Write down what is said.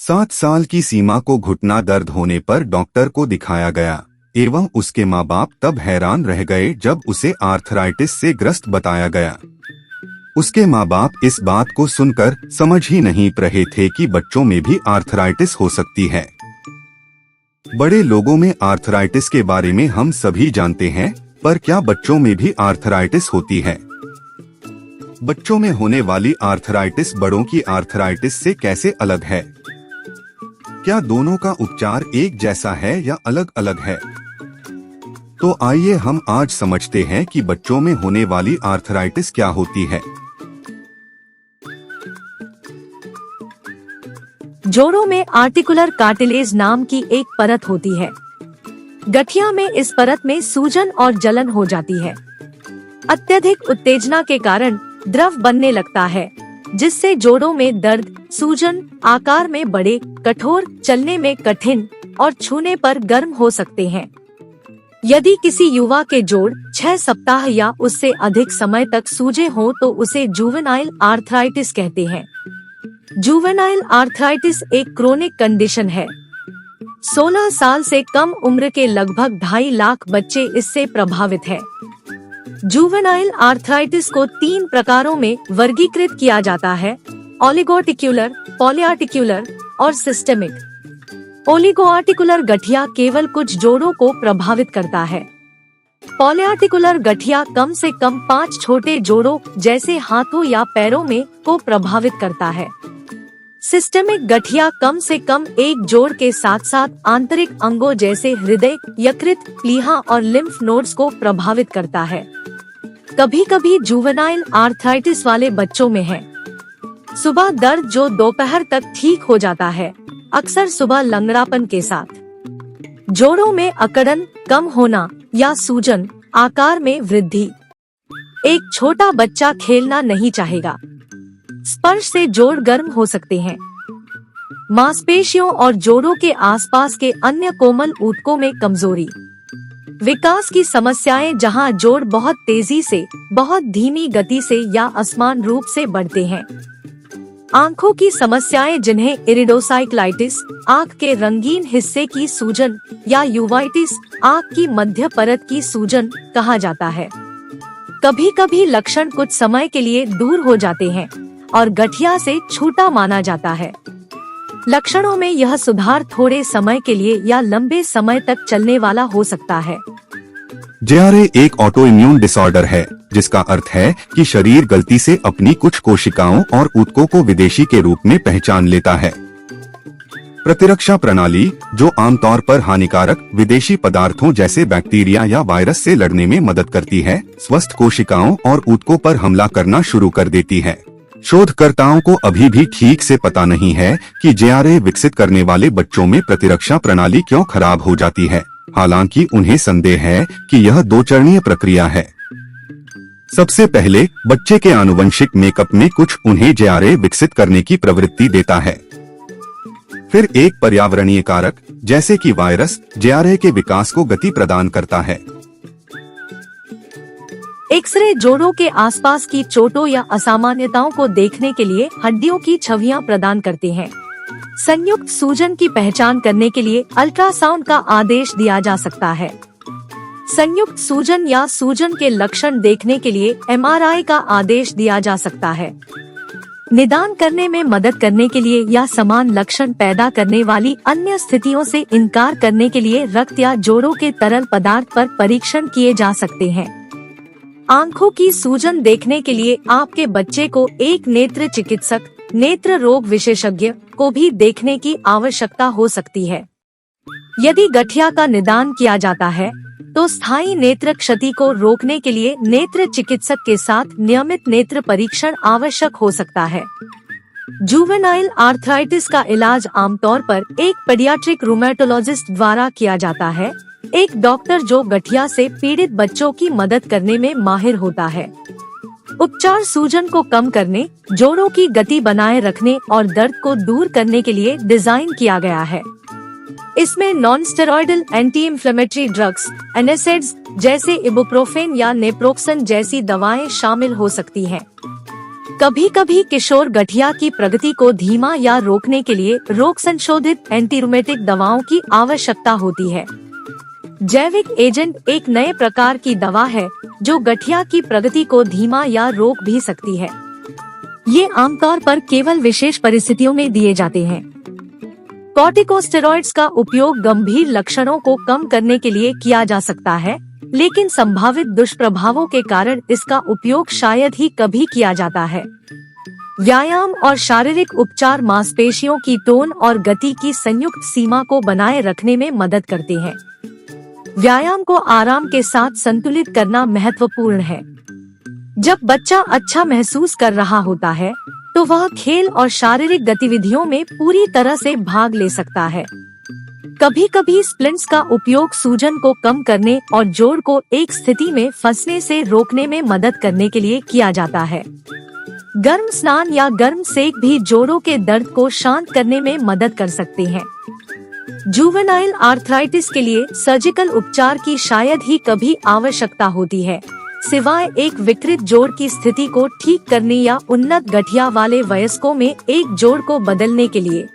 7 साल की सीमा को घुटना दर्द होने पर डॉक्टर को दिखाया गया एवं उसके माँ बाप तब हैरान रह गए जब उसे आर्थराइटिस से ग्रस्त बताया गया। उसके माँ बाप इस बात को सुनकर समझ ही नहीं रहे थे कि बच्चों में भी आर्थराइटिस हो सकती है। बड़े लोगों में आर्थराइटिस के बारे में हम सभी जानते हैं, पर क्या बच्चों में भी आर्थराइटिस होती है? बच्चों में होने वाली आर्थराइटिस बड़ों की आर्थराइटिस से कैसे अलग है? क्या दोनों का उपचार एक जैसा है या अलग अलग है? तो आइए हम आज समझते हैं कि बच्चों में होने वाली आर्थराइटिस क्या होती है। जोड़ों में आर्टिकुलर कार्टिलेज नाम की एक परत होती है। गठिया में इस परत में सूजन और जलन हो जाती है। अत्यधिक उत्तेजना के कारण द्रव बनने लगता है, जिससे जोड़ों में दर्द, सूजन, आकार में बड़े, कठोर, चलने में कठिन और छूने पर गर्म हो सकते हैं। यदि किसी युवा के जोड़ 6 सप्ताह या उससे अधिक समय तक सूजे हो तो उसे जुवेनाइल आर्थराइटिस कहते हैं। जुवेनाइल आर्थराइटिस एक क्रोनिक कंडीशन है। 16 साल से कम उम्र के लगभग 2.5 लाख बच्चे इससे प्रभावित हैं। जुवेनाइल आर्थराइटिस को 3 प्रकारों में वर्गीकृत किया जाता है: ओलिगोआर्टिकुलर, पॉलीआर्टिकुलर और सिस्टेमिक। ओलिगोआर्टिकुलर गठिया केवल कुछ जोड़ों को प्रभावित करता है। पॉलीआर्टिकुलर गठिया कम से कम 5 छोटे जोड़ों जैसे हाथों या पैरों में को प्रभावित करता है। सिस्टेमिक गठिया कम से कम एक जोड़ के साथ साथ आंतरिक अंगों जैसे हृदय, यकृत, प्लीहा और लिम्फ नोड्स को प्रभावित करता है। कभी कभी जुवेनाइल आर्थराइटिस वाले बच्चों में है सुबह दर्द जो दोपहर तक ठीक हो जाता है, अक्सर सुबह लंगड़ापन के साथ। जोड़ों में अकड़न, कम होना या सूजन, आकार में वृद्धि। एक छोटा बच्चा खेलना नहीं चाहेगा। स्पर्श से जोड़ गर्म हो सकते हैं। मांसपेशियों और जोड़ों के आसपास के अन्य कोमल ऊतकों में कमजोरी। विकास की समस्याएं जहां जोड़ बहुत तेजी से, बहुत धीमी गति से या असमान रूप से बढ़ते हैं। आंखों की समस्याएं जिन्हें इरिडोसाइक्लाइटिस, आंख के रंगीन हिस्से की सूजन या यूवाइटिस, आंख की मध्य परत की सूजन कहा जाता है। कभी कभी लक्षण कुछ समय के लिए दूर हो जाते हैं और गठिया से छूटा माना जाता है। लक्षणों में यह सुधार थोड़े समय के लिए या लंबे समय तक चलने वाला हो सकता है। JRA एक ऑटो इम्यून डिसऑर्डर है, जिसका अर्थ है कि शरीर गलती से अपनी कुछ कोशिकाओं और ऊतकों को विदेशी के रूप में पहचान लेता है। प्रतिरक्षा प्रणाली, जो आमतौर पर हानिकारक विदेशी पदार्थों जैसे बैक्टीरिया या वायरस से लड़ने में मदद करती है, स्वस्थ कोशिकाओं और ऊतकों पर हमला करना शुरू कर देती है। शोधकर्ताओं को अभी भी ठीक से पता नहीं है कि JRA विकसित करने वाले बच्चों में प्रतिरक्षा प्रणाली क्यों खराब हो जाती है। हालांकि उन्हें संदेह है कि यह 2 चरणीय प्रक्रिया है। सबसे पहले बच्चे के आनुवंशिक मेकअप में कुछ उन्हें JRA विकसित करने की प्रवृत्ति देता है। फिर एक पर्यावरणीय कारक जैसे कि वायरस JRA के विकास को गति प्रदान करता है। एक्सरे जोड़ों के आसपास की चोटों या असामान्यताओं को देखने के लिए हड्डियों की छवियां प्रदान करते हैं। संयुक्त सूजन की पहचान करने के लिए अल्ट्रासाउंड का आदेश दिया जा सकता है। संयुक्त सूजन या सूजन के लक्षण देखने के लिए MRI का आदेश दिया जा सकता है। निदान करने में मदद करने के लिए या समान लक्षण पैदा करने वाली अन्य स्थितियों से इनकार करने के लिए रक्त या जोड़ों के तरल पदार्थ पर परीक्षण किए जा सकते हैं। आंखों की सूजन देखने के लिए आपके बच्चे को एक नेत्र चिकित्सक, नेत्र रोग विशेषज्ञ को भी देखने की आवश्यकता हो सकती है। यदि गठिया का निदान किया जाता है, तो स्थायी नेत्र क्षति को रोकने के लिए नेत्र चिकित्सक के साथ नियमित नेत्र परीक्षण आवश्यक हो सकता है। जुवेनाइल आर्थराइटिस का इलाज आमतौर पर एक पीडियाट्रिक रूमेटोलॉजिस्ट द्वारा किया जाता है, एक डॉक्टर जो गठिया से पीड़ित बच्चों की मदद करने में माहिर होता है। उपचार सूजन को कम करने, जोड़ों की गति बनाए रखने और दर्द को दूर करने के लिए डिजाइन किया गया है। इसमें non steroidal anti inflammatory drugs, NSAIDs जैसे इबुप्रोफेन या नेप्रोक्सन जैसी दवाएं शामिल हो सकती हैं। कभी कभी किशोर गठिया की प्रगति को धीमा या रोकने के लिए रोग संशोधित एंटीरूमेटिक दवाओं की आवश्यकता होती है। जैविक एजेंट एक नए प्रकार की दवा है जो गठिया की प्रगति को धीमा या रोक भी सकती है। ये आमतौर पर केवल विशेष परिस्थितियों में दिए जाते हैं। कॉर्टिकोस्टेरॉइड्स का उपयोग गंभीर लक्षणों को कम करने के लिए किया जा सकता है, लेकिन संभावित दुष्प्रभावों के कारण इसका उपयोग शायद ही कभी किया जाता है। व्यायाम और शारीरिक उपचार मांसपेशियों की टोन और गति की संयुक्त सीमा को बनाए रखने में मदद करते हैं। व्यायाम को आराम के साथ संतुलित करना महत्वपूर्ण है। जब बच्चा अच्छा महसूस कर रहा होता है तो वह खेल और शारीरिक गतिविधियों में पूरी तरह से भाग ले सकता है। कभी कभी स्प्लिंट्स का उपयोग सूजन को कम करने और जोड़ को एक स्थिति में फंसने से रोकने में मदद करने के लिए किया जाता है। गर्म स्नान या गर्म सेक भी जोड़ों के दर्द को शांत करने में मदद कर सकते हैं। जुवेनाइल आर्थराइटिस के लिए सर्जिकल उपचार की शायद ही कभी आवश्यकता होती है, सिवाय एक विकृत जोड़ की स्थिति को ठीक करने या उन्नत गठिया वाले वयस्कों में एक जोड़ को बदलने के लिए।